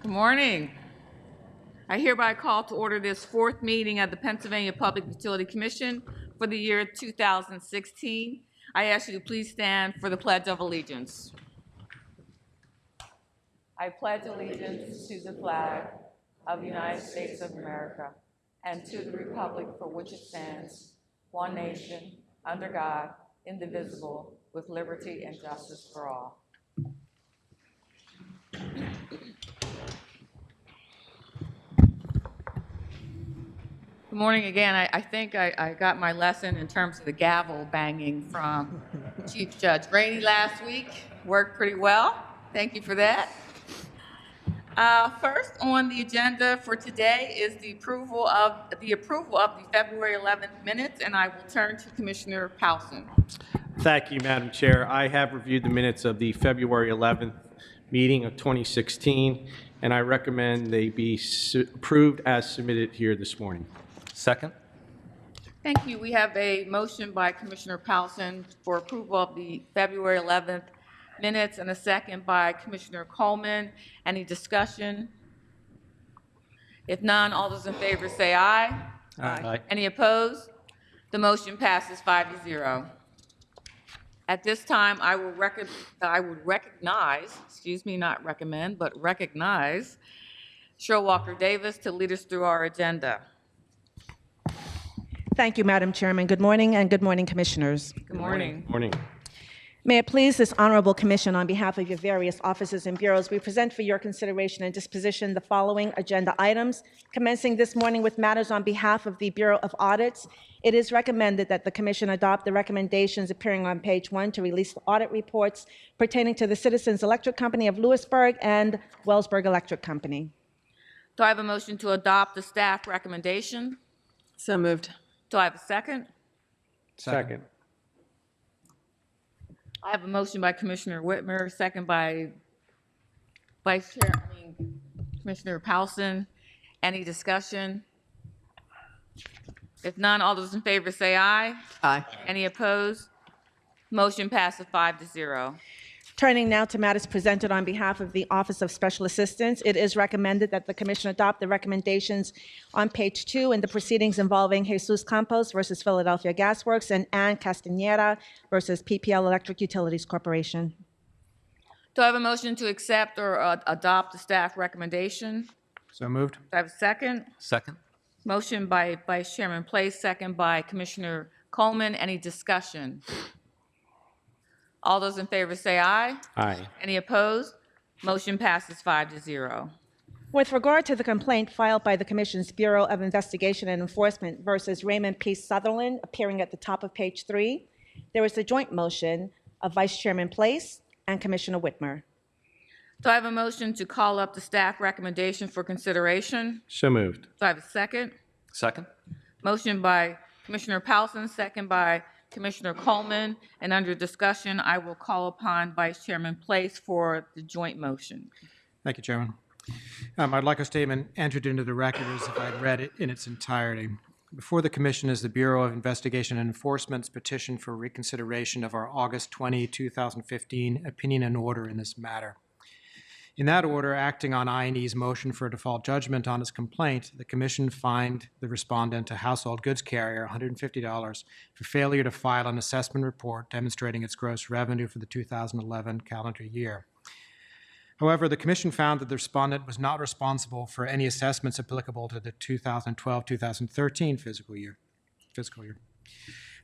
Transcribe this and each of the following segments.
Good morning. I hereby call to order this fourth meeting of the Pennsylvania Public Utility Commission for the year 2016. I ask you to please stand for the Pledge of Allegiance. I pledge allegiance to the flag of the United States of America and to the republic for which it stands, one nation, under God, indivisible, with liberty and justice for all. Good morning again. I think I got my lesson in terms of the gavel banging from Chief Judge Rainey last week. Worked pretty well. Thank you for that. First on the agenda for today is the approval of the February 11th minutes, and I will turn to Commissioner Powson. Thank you, Madam Chair. I have reviewed the minutes of the February 11th meeting of 2016, and I recommend they be approved as submitted here this morning. Second. Thank you. We have a motion by Commissioner Powson for approval of the February 11th minutes and a second by Commissioner Coleman. Any discussion? If none, all those in favor say aye. Aye. Any opposed? The motion passes 5-0. At this time, I would recognize, not recommend, but recognize Cheryl Walker Davis to lead us through our agenda. Thank you, Madam Chairman. Good morning, and good morning, Commissioners. Good morning. Morning. May it please this honorable commission, on behalf of your various offices and bureaus, we present for your consideration and disposition the following agenda items. Commencing this morning with matters on behalf of the Bureau of Audits, it is recommended that the commission adopt the recommendations appearing on page 1 to release the audit reports pertaining to the Citizens Electric Company of Lewisburg and Wellsburg Electric Company. Do I have a motion to adopt the staff recommendation? So moved. Do I have a second? Second. I have a motion by Commissioner Whitmer, second by Commissioner Powson. Any discussion? If none, all those in favor say aye. Aye. Any opposed? Motion passes 5-0. Turning now to matters presented on behalf of the Office of Special Assistance, it is recommended that the Commission adopt the recommendations on page 2 in the proceedings involving Jesus Campos versus Philadelphia Gas Works and Ann Castaneda versus PPL Electric Utilities Corporation. Do I have a motion to accept or adopt the staff recommendation? So moved. Do I have a second? Second. Motion by Vice Chairman Place, second by Commissioner Coleman. Any discussion? All those in favor say aye. Aye. Any opposed? Motion passes 5-0. With regard to the complaint filed by the Commission's Bureau of Investigation and Enforcement versus Raymond P. Sutherland, appearing at the top of page 3, there is a joint motion of Vice Chairman Place and Commissioner Whitmer. Do I have a motion to call up the staff recommendation for consideration? So moved. Do I have a second? Second. Motion by Commissioner Powson, second by Commissioner Coleman, and under discussion, I will call upon Vice Chairman Place for the joint motion. Thank you, Chairman. I'd like a statement entered into the record as if I'd read it in its entirety. Before the Commission is the Bureau of Investigation and Enforcement's petition for reconsideration of our August 20, 2015 opinion and order in this matter. In that order, acting on I&E's motion for a default judgment on its complaint, the Commission fined the respondent, a household goods carrier, $150 for failure to file an assessment report demonstrating its gross revenue for the 2011 calendar year. However, the Commission found that the respondent was not responsible for any assessments applicable to the 2012-2013 fiscal year.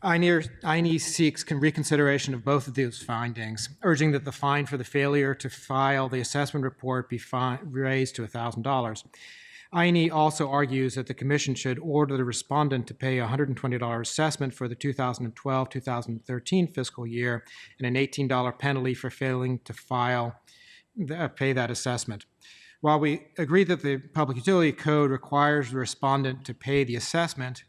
I&E seeks reconsideration of both of those findings, urging that the fine for the failure to file the assessment report be raised to $1,000. I&E also argues that the Commission should order the respondent to pay a $120 assessment for the 2012-2013 fiscal year and an $18 penalty for failing to pay that assessment. While we agree that the Public Utility Code requires the respondent to pay the assessment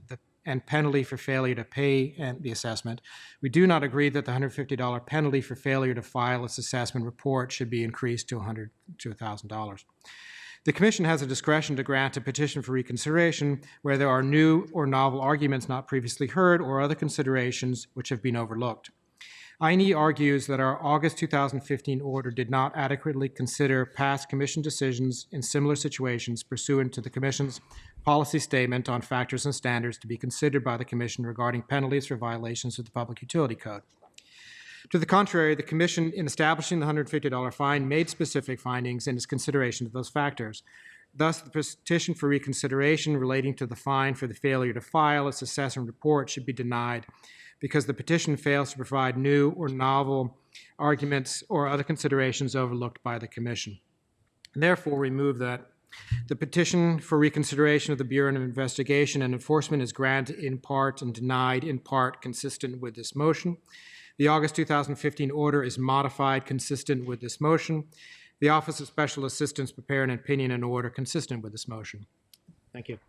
and penalty for failure to pay the assessment, we do not agree that the $150 penalty for failure to file its assessment report should be increased to $1,000. The Commission has a discretion to grant a petition for reconsideration where there are new or novel arguments not previously heard or other considerations which have been overlooked. I&E argues that our August 2015 order did not adequately consider past Commission decisions in similar situations pursuant to the Commission's policy statement on factors and standards to be considered by the Commission regarding penalties for violations of the Public Utility Code. To the contrary, the Commission, in establishing the $150 fine, made specific findings in its consideration of those factors. Thus, the petition for reconsideration relating to the fine for the failure to file its assessment report should be denied because the petition fails to provide new or novel arguments or other considerations overlooked by the Commission. Therefore, we move that the petition for reconsideration of the Bureau of Investigation and Enforcement is granted in part and denied in part consistent with this motion. The August 2015 order is modified consistent with this motion. The Office of Special Assistants prepare an opinion and order consistent with this motion. Thank you.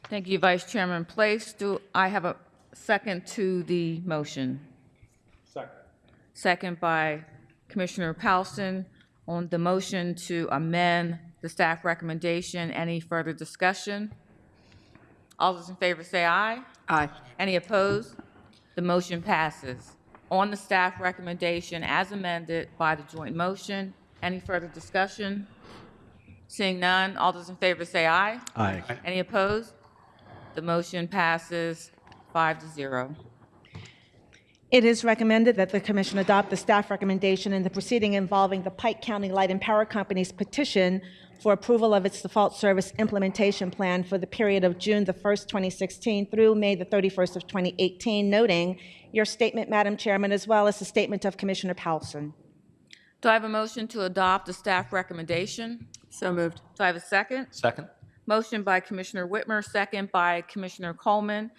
Thank you, Vice Chairman Place. Do I have a second to the motion? Second. Second by Commissioner Powelson. On the motion to amend the staff recommendation, any further discussion? All those in favor say aye. Aye. Any opposed? The motion passes. On the staff recommendation as amended by the joint motion, any further discussion? Seeing none, all those in favor say aye. Aye. Any opposed? The motion passes 5-0. It is recommended that the Commission adopt the staff recommendation in the proceeding involving the Pike County Light and Power Company's petition for approval of its default service implementation plan for the period of June the 1st, 2016 through May the 31st of 2018, noting your statement, Madam Chairman, as well as the statement of Commissioner Powelson. Do I have a motion to adopt the staff recommendation? So moved. Do I have a second? Second? Motion by Commissioner Whitmer, second by Commissioner Coleman.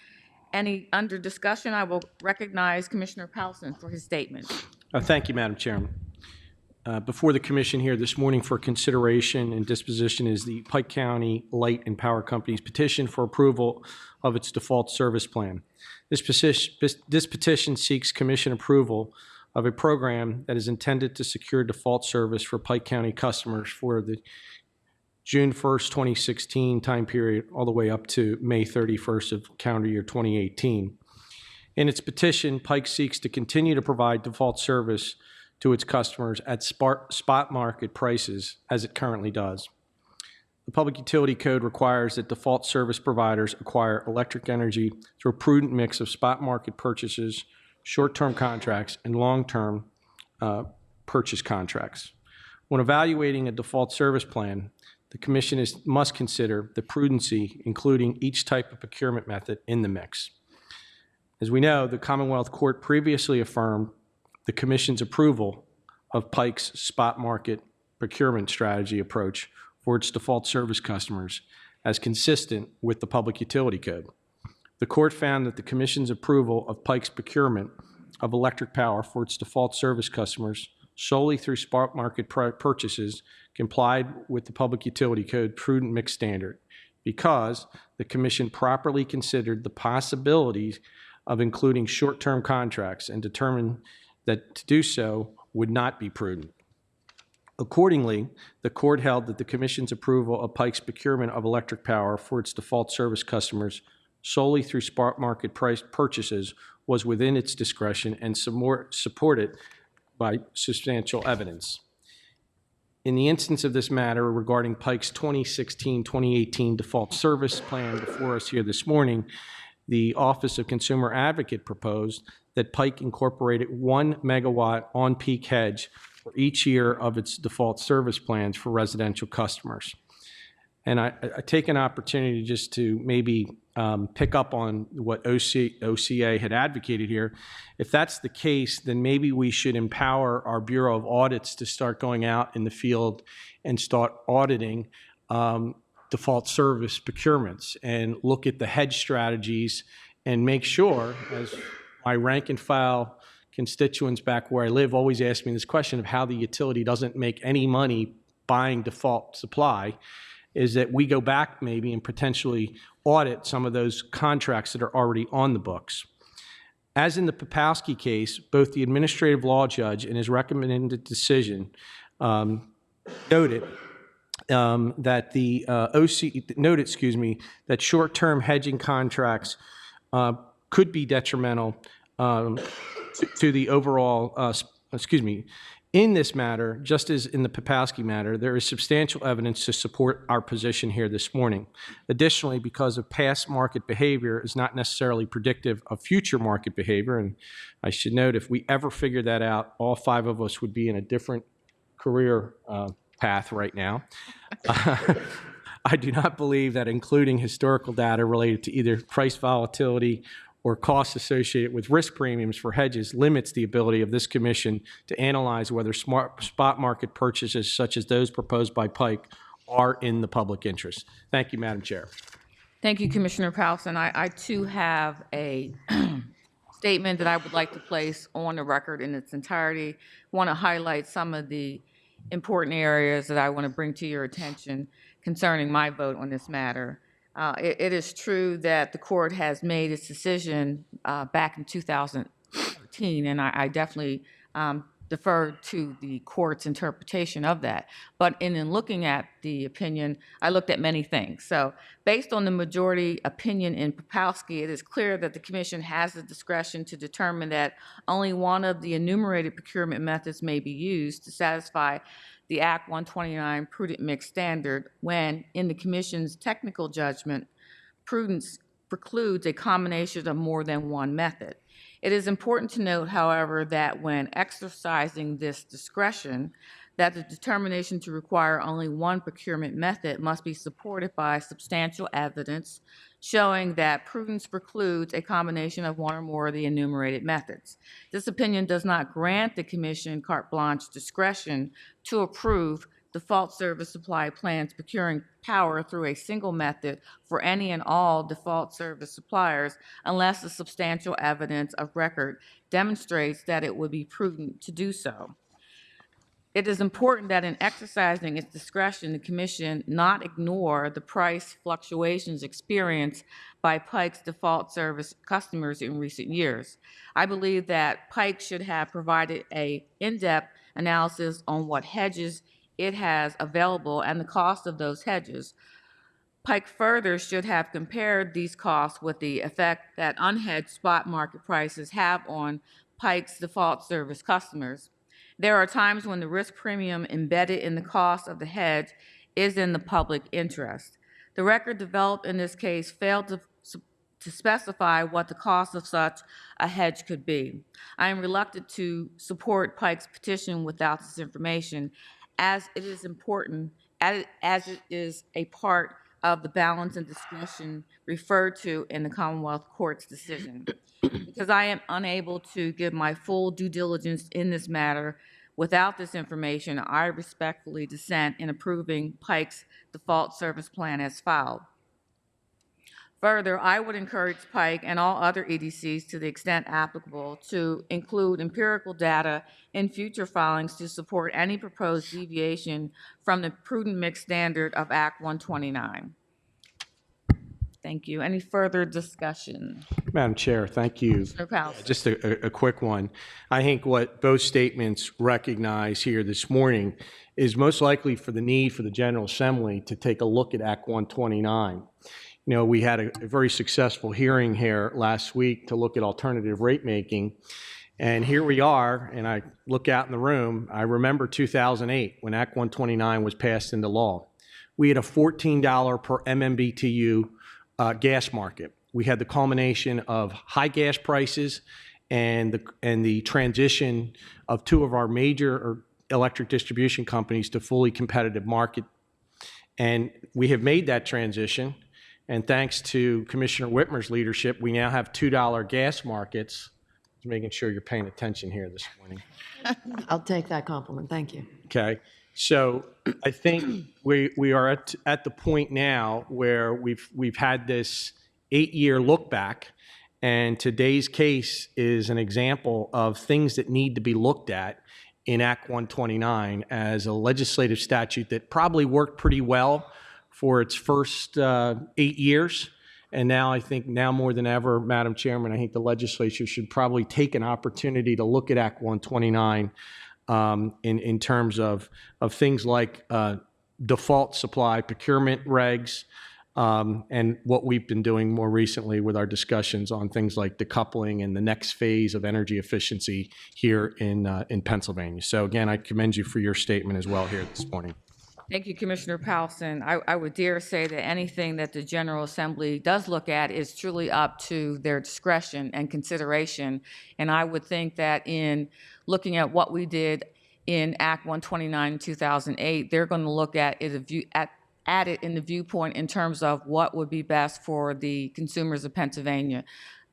Any under discussion? I will recognize Commissioner Powelson for his statement. Thank you, Madam Chairman. Before the Commission here this morning for consideration and disposition is the Pike County Light and Power Company's petition for approval of its default service plan. This petition seeks Commission approval of a program that is intended to secure default service for Pike County customers for the June 1st, 2016 time period all the way up to May 31st of calendar year 2018. In its petition, Pike seeks to continue to provide default service to its customers at spot market prices as it currently does. The Public Utility Code requires that default service providers acquire electric energy through a prudent mix of spot market purchases, short-term contracts, and long-term purchase contracts. When evaluating a default service plan, the Commission must consider the prudency, including each type of procurement method in the mix. As we know, the Commonwealth Court previously affirmed the Commission's approval of Pike's spot market procurement strategy approach for its default service customers as consistent with the Public Utility Code. The Court found that the Commission's approval of Pike's procurement of electric power for its default service customers solely through spot market purchases complied with the Public Utility Code prudent mix standard because the Commission properly considered the possibilities of including short-term contracts and determined that to do so would not be prudent. Accordingly, the Court held that the Commission's approval of Pike's procurement of electric power for its default service customers solely through spot market price purchases was within its discretion and supported by substantial evidence. In the instance of this matter regarding Pike's 2016-2018 default service plan before us here this morning, the Office of Consumer Advocate proposed that Pike incorporated 1 megawatt on-peak hedge for each year of its default service plans for residential customers. And I take an opportunity just to maybe pick up on what OCA had advocated here. If that's the case, then maybe we should empower our Bureau of Audits to start going out in the field and start auditing default service procurements and look at the hedge strategies and make sure, as my rank and file constituents back where I live always ask me this question of how the utility doesn't make any money buying default supply, is that we go back maybe and potentially audit some of those contracts that are already on the books. As in the Popowski case, both the administrative law judge and his recommended decision noted that that short-term hedging contracts could be detrimental to the overall, in this matter, just as in the Popowski matter, there is substantial evidence to support our position here this morning. Additionally, because of past market behavior is not necessarily predictive of future market behavior, and I should note, if we ever figured that out, all 5 of us would be in a different career path right now. I do not believe that including historical data related to either price volatility or costs associated with risk premiums for hedges limits the ability of this commission to analyze whether spot market purchases such as those proposed by Pike are in the public interest. Thank you, Madam Chair. Thank you, Commissioner Powelson. I too have a statement that I would like to place on the record in its entirety. Want to highlight some of the important areas that I want to bring to your attention concerning my vote on this matter. It is true that the court has made its decision back in 2013, and I definitely deferred to the court's interpretation of that. But in looking at the opinion, I looked at many things. So based on the majority opinion in Popowski, it is clear that the commission has the discretion to determine that only one of the enumerated procurement methods may be used to satisfy the Act 129 prudent mix standard when, in the commission's technical judgment, prudence precludes a combination of more than one method. It is important to note, however, that when exercising this discretion, that the determination to require only one procurement method must be supported by substantial evidence showing that prudence precludes a combination of one or more of the enumerated methods. This opinion does not grant the commission carte blanche discretion to approve default service supply plans procuring power through a single method for any and all default service suppliers unless the substantial evidence of record demonstrates that it would be prudent to do so. It is important that in exercising its discretion, the commission not ignore the price fluctuations experienced by Pike's default service customers in recent years. I believe that Pike should have provided an in-depth analysis on what hedges it has available and the cost of those hedges. Pike further should have compared these costs with the effect that unhedged spot market prices have on Pike's default service customers. There are times when the risk premium embedded in the cost of the hedge is in the public interest. The record developed in this case failed to specify what the cost of such a hedge could be. I am reluctant to support Pike's petition without this information, as it is important, as it is a part of the balance and discussion referred to in the Commonwealth Court's decision. Because I am unable to give my full due diligence in this matter without this information, I respectfully dissent in approving Pike's default service plan as filed. Further, I would encourage Pike and all other EDCs, to the extent applicable, to include empirical data in future filings to support any proposed deviation from the prudent mix standard of Act 129. Thank you. Any further discussion? Madam Chair, thank you. Commissioner Powell. Just a quick one. I think what both statements recognize here this morning is most likely for the need for the General Assembly to take a look at Act 129. You know, we had a very successful hearing here last week to look at alternative rate making. And here we are, and I look out in the room, I remember 2008 when Act 129 was passed into law. We had a $14 per MMBTU gas market. We had the culmination of high gas prices and the transition of 2 of our major electric distribution companies to fully competitive market. And we have made that transition. And thanks to Commissioner Whitmer's leadership, we now have $2 gas markets. Just making sure you're paying attention here this morning. I'll take that compliment. Thank you. Okay. So I think we are at the point now where we've had this 8-year look back, and today's case is an example of things that need to be looked at in Act 129 as a legislative statute that probably worked pretty well for its first 8 years. And now I think now more than ever, Madam Chairman, I think the legislature should probably take an opportunity to look at Act 129 in terms of things like default supply procurement regs, and what we've been doing more recently with our discussions on things like decoupling and the next phase of energy efficiency here in Pennsylvania. So again, I commend you for your statement as well here this morning. Thank you, Commissioner Powelson. I would dare say that anything that the General Assembly does look at is truly up to their discretion and consideration. And I would think that in looking at what we did in Act 129 in 2008, they're going to look at it at it in the viewpoint in terms of what would be best for the consumers of Pennsylvania.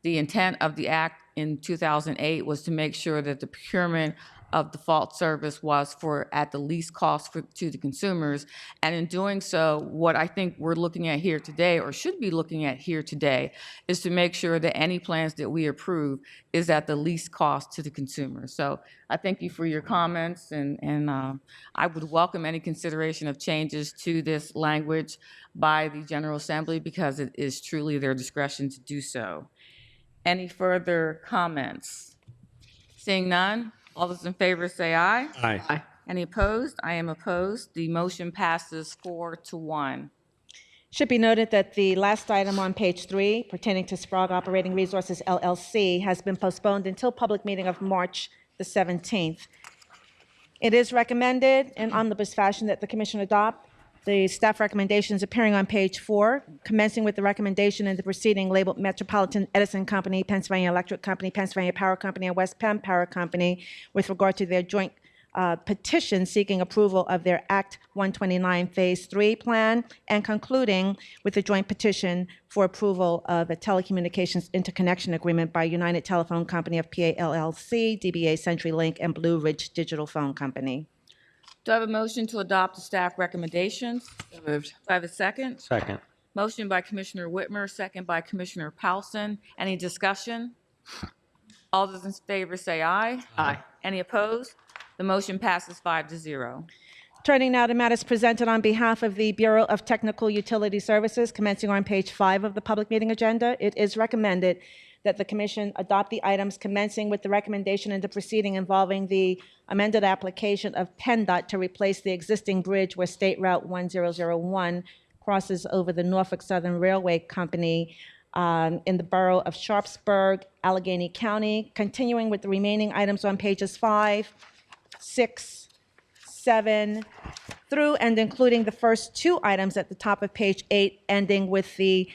The intent of the act in 2008 was to make sure that the procurement of default service was for at the least cost to the consumers. And in doing so, what I think we're looking at here today, or should be looking at here today, is to make sure that any plans that we approve is at the least cost to the consumer. So I thank you for your comments, and I would welcome any consideration of changes to this language by the General Assembly because it is truly their discretion to do so. Any further comments? Seeing none, all those in favor say aye. Aye. Any opposed? I am opposed. The motion passes 4-1. Should be noted that the last item on page 3 pertaining to Sprague Operating Resources LLC has been postponed until public meeting of March the 17th. It is recommended in omnibus fashion that the commission adopt the staff recommendations appearing on page 4, commencing with the recommendation in the proceeding labeled Metropolitan Edison Company, Pennsylvania Electric Company, Pennsylvania Power Company, and West Penn Power Company with regard to their joint petition seeking approval of their Act 129 Phase 3 plan, and concluding with the joint petition for approval of a telecommunications interconnection agreement by United Telephone Company of PA LLC, DBA CenturyLink, and Blue Ridge Digital Phone Company. Do I have a motion to adopt the staff recommendations? So moved. Do I have a second? Second. Motion by Commissioner Whitmer, second by Commissioner Powelson. Any discussion? All those in favor say aye. Aye. Any opposed? The motion passes 5-0. Turning now to matters presented on behalf of the Bureau of Technical Utility Services, commencing on page 5 of the public meeting agenda, it is recommended that the commission adopt the items commencing with the recommendation in the proceeding involving the amended application of PennDOT to replace the existing bridge where State Route 1001 crosses over the Norfolk Southern Railway Company in the borough of Sharpsburg, Allegheny County, continuing with the remaining items on pages 5, 6, 7, through and including the first 2 items at the top of page 8, ending with the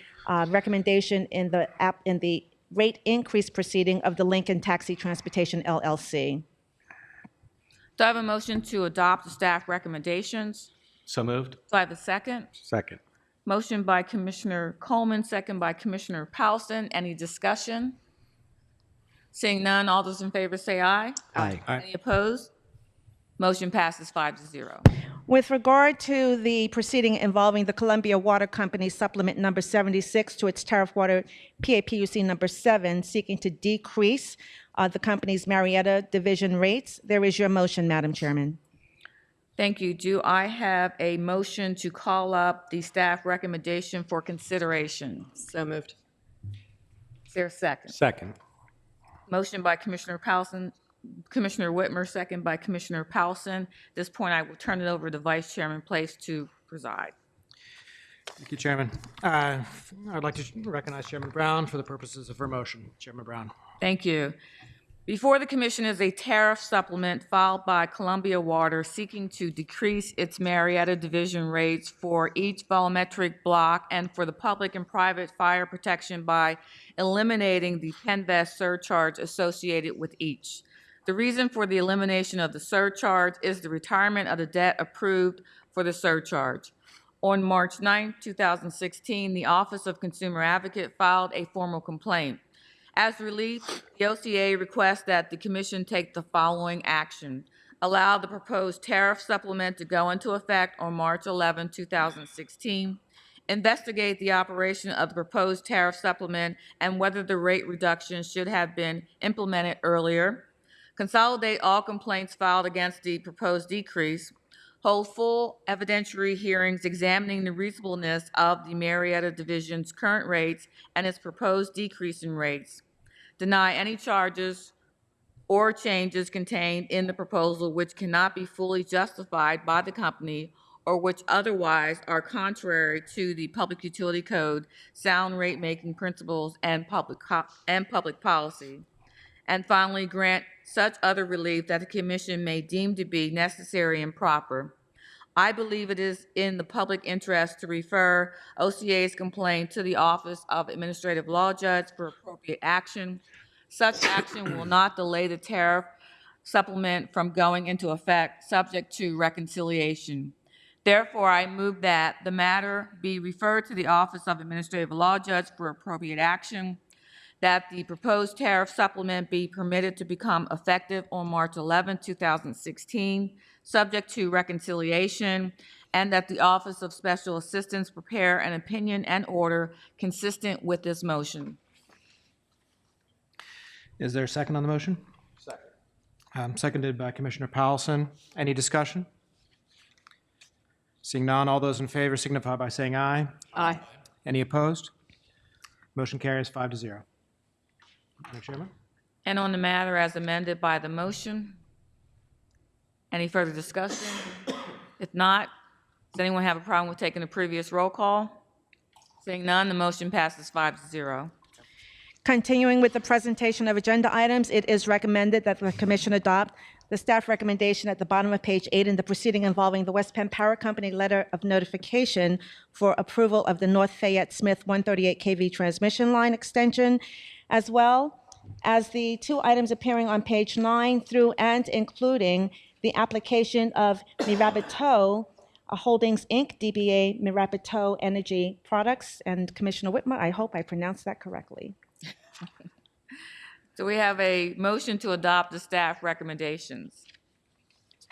recommendation in the rate increase proceeding of the Lincoln Taxi Transportation LLC. Do I have a motion to adopt the staff recommendations? So moved. Do I have a second? Second. Motion by Commissioner Coleman, second by Commissioner Powelson. Any discussion? Seeing none, all those in favor say aye. Aye. Any opposed? Motion passes 5-0. With regard to the proceeding involving the Columbia Water Company Supplement Number 76 to its tariff water PAPUC Number 7, seeking to decrease the company's Marietta Division rates, there is your motion, Madam Chairman. Thank you. Do I have a motion to call up the staff recommendation for consideration? So moved. Is there a second? Second. Motion by Commissioner Powelson, Commissioner Whitmer, second by Commissioner Powelson. At this point, I will turn it over to Vice Chairman Place to preside. Thank you, Chairman. I'd like to recognize Chairman Brown for the purposes of her motion. Chairman Brown. Thank you. Before the commission is a tariff supplement filed by Columbia Water seeking to decrease its Marietta Division rates for each volumetric block and for the public and private fire protection by eliminating the PennVest surcharge associated with each. The reason for the elimination of the surcharge is the retirement of the debt approved for the surcharge. On March 9, 2016, the Office of Consumer Advocate filed a formal complaint. As relief, the OCA requests that the commission take the following action. Allow the proposed tariff supplement to go into effect on March 11, 2016. Investigate the operation of the proposed tariff supplement and whether the rate reduction should have been implemented earlier. Consolidate all complaints filed against the proposed decrease. Hold full evidentiary hearings examining the reasonableness of the Marietta Division's current rates and its proposed decrease in rates. Deny any charges or changes contained in the proposal which cannot be fully justified by the company or which otherwise are contrary to the Public Utility Code, sound rate-making principles, and public policy. And finally, grant such other relief that the commission may deem to be necessary and proper. I believe it is in the public interest to refer OCA's complaint to the Office of Administrative Law Judge for appropriate action. Such action will not delay the tariff supplement from going into effect, subject to reconciliation. Therefore, I move that the matter be referred to the Office of Administrative Law Judge for appropriate action, that the proposed tariff supplement be permitted to become effective on March 11, 2016, subject to reconciliation, and that the Office of Special Assistance prepare an opinion and order consistent with this motion. Is there a second on the motion? Second. Seconded by Commissioner Powelson. Any discussion? Seeing none, all those in favor signify by saying aye. Aye. Any opposed? Motion carries 5-0. Madam Chairman? And on the matter as amended by the motion, any further discussion? If not, does anyone have a problem with taking the previous roll call? Seeing none, the motion passes 5-0. Continuing with the presentation of agenda items, it is recommended that the commission adopt the staff recommendation at the bottom of page 8 in the proceeding involving the West Penn Power Company letter of notification for approval of the North Fayette Smith 138 kV transmission line extension, as well as the two items appearing on page 9 through and including the application of Mirabito Holdings, Inc., DBA Mirabito Energy Products. And Commissioner Whitmer, I hope I pronounced that correctly. So we have a motion to adopt the staff recommendations.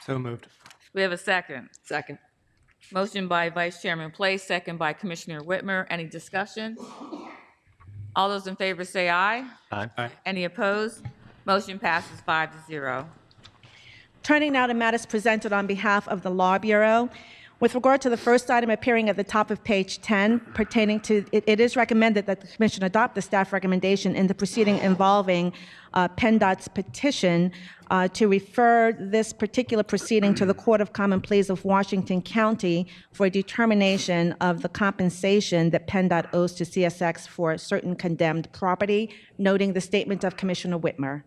So moved. We have a second. Second. Motion by Vice Chairman Place, second by Commissioner Whitmer. Any discussion? All those in favor say aye. Aye. Any opposed? Motion passes 5-0. Turning now to matters presented on behalf of the Law Bureau. With regard to the first item appearing at the top of page 10 pertaining to, it is recommended that the commission adopt the staff recommendation in the proceeding involving PennDOT's petition to refer this particular proceeding to the Court of Common Pleas of Washington County for a determination of the compensation that PennDOT owes to CSX for certain condemned property, noting the statement of Commissioner Whitmer.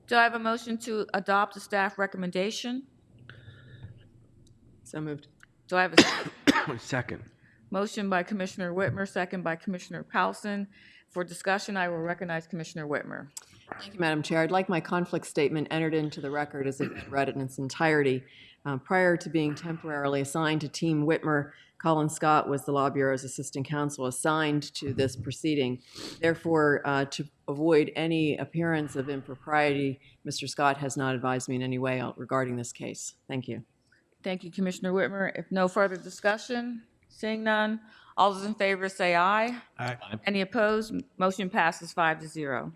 Do I have a motion to adopt the staff recommendation? So moved. Do I have a Second. motion by Commissioner Whitmer, second by Commissioner Powelson? For discussion, I will recognize Commissioner Whitmer. Thank you, Madam Chair. I'd like my conflict statement entered into the record as if read in its entirety. Prior to being temporarily assigned to Team Whitmer, Colin Scott was the Law Bureau's Assistant Counsel assigned to this proceeding. Therefore, to avoid any appearance of impropriety, Mr. Scott has not advised me in any way regarding this case. Thank you. Thank you, Commissioner Whitmer. If no further discussion, seeing none, all those in favor say aye. Aye. Any opposed? Motion passes 5-0.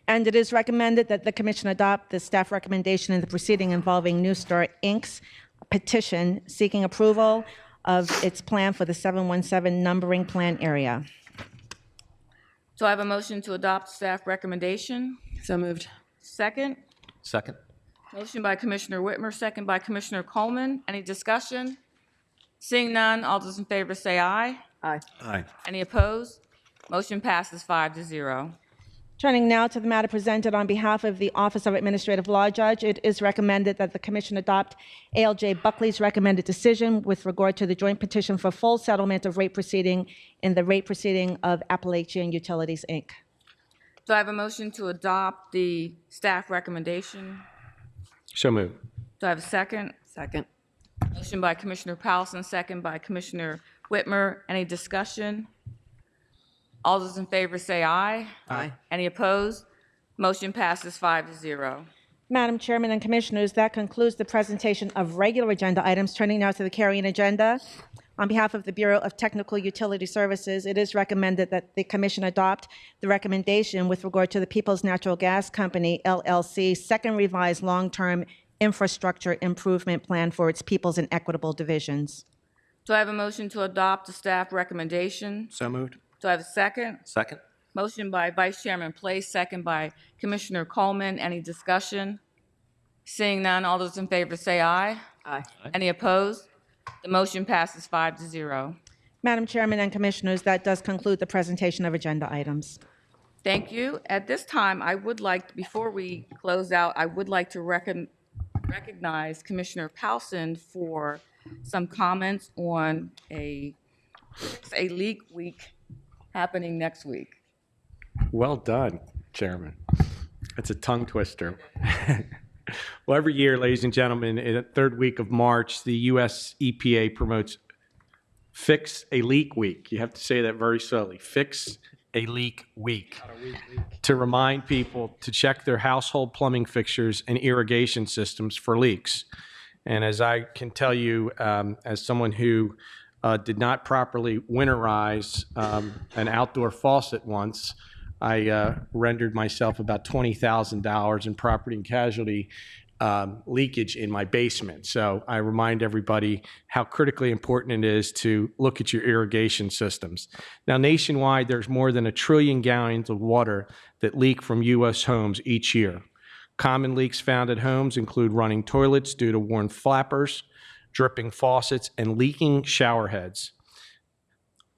And it is recommended that the commission adopt the staff recommendation in the proceeding involving New Star Inc.'s petition seeking approval of its plan for the 717 numbering plan area. So I have a motion to adopt staff recommendation. So moved. Second. Second. Motion by Commissioner Whitmer, second by Commissioner Coleman. Any discussion? Seeing none, all those in favor say aye. Aye. Aye. Any opposed? Motion passes 5-0. Turning now to the matter presented on behalf of the Office of Administrative Law Judge, it is recommended that the commission adopt ALJ Buckley's recommended decision with regard to the joint petition for full settlement of rate proceeding in the rate proceeding of Appalachian Utilities, Inc. Do I have a motion to adopt the staff recommendation? So moved. Do I have a second? Second. Motion by Commissioner Powelson, second by Commissioner Whitmer. Any discussion? All those in favor say aye. Aye. Any opposed? Motion passes 5-0. Madam Chairman and Commissioners, that concludes the presentation of regular agenda items. Turning now to the carrying agenda. On behalf of the Bureau of Technical Utility Services, it is recommended that the Commission adopt the recommendation with regard to the Peoples Natural Gas Company, LLC, second revised long-term infrastructure improvement plan for its Peoples and Equitable divisions. Do I have a motion to adopt the staff recommendation? So moved. Do I have a second? Second. Motion by Vice Chairman Place, second by Commissioner Coleman. Any discussion? Seeing none, all those in favor say aye. Aye. Any opposed? The motion passes 5-0. Madam Chairman and Commissioners, that does conclude the presentation of agenda items. Thank you. At this time, I would like, before we close out, I would like to recognize Commissioner Powson for some comments on a leak week happening next week. Well done, Chairman. That's a tongue twister. Well, every year, ladies and gentlemen, in the third week of March, the U.S. EPA promotes Fix a Leak Week. You have to say that very slowly. Fix a Leak Week. To remind people to check their household plumbing fixtures and irrigation systems for leaks. And as I can tell you, as someone who did not properly winterize an outdoor faucet once, I rendered myself about $20,000 in property and casualty leakage in my basement. So I remind everybody how critically important it is to look at your irrigation systems. Now, nationwide, there's more than 1 trillion gallons of water that leak from U.S. homes each year. Common leaks found at homes include running toilets due to worn flappers, dripping faucets, and leaking shower heads.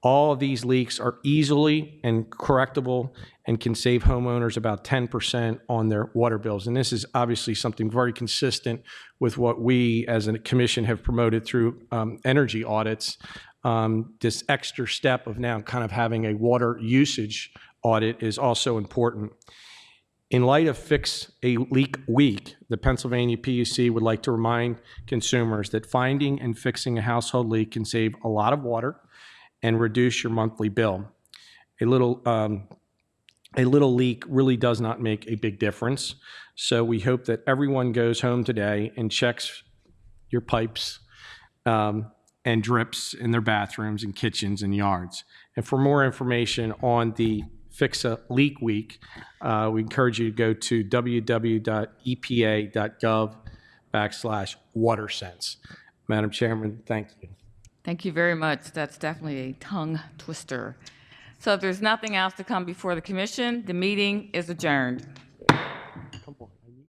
All of these leaks are easily and correctable and can save homeowners about 10% on their water bills. And this is obviously something very consistent with what we as a commission have promoted through energy audits. This extra step of now kind of having a water usage audit is also important. In light of Fix a Leak Week, the Pennsylvania PUC would like to remind consumers that finding and fixing a household leak can save a lot of water and reduce your monthly bill. A little leak really does not make a big difference. So we hope that everyone goes home today and checks your pipes and drips in their bathrooms and kitchens and yards. And for more information on the Fix a Leak Week, we encourage you to go to www.epa.gov/watersense. Madam Chairman, thank you. Thank you very much. That's definitely a tongue twister. So if there's nothing else to come before the commission, the meeting is adjourned.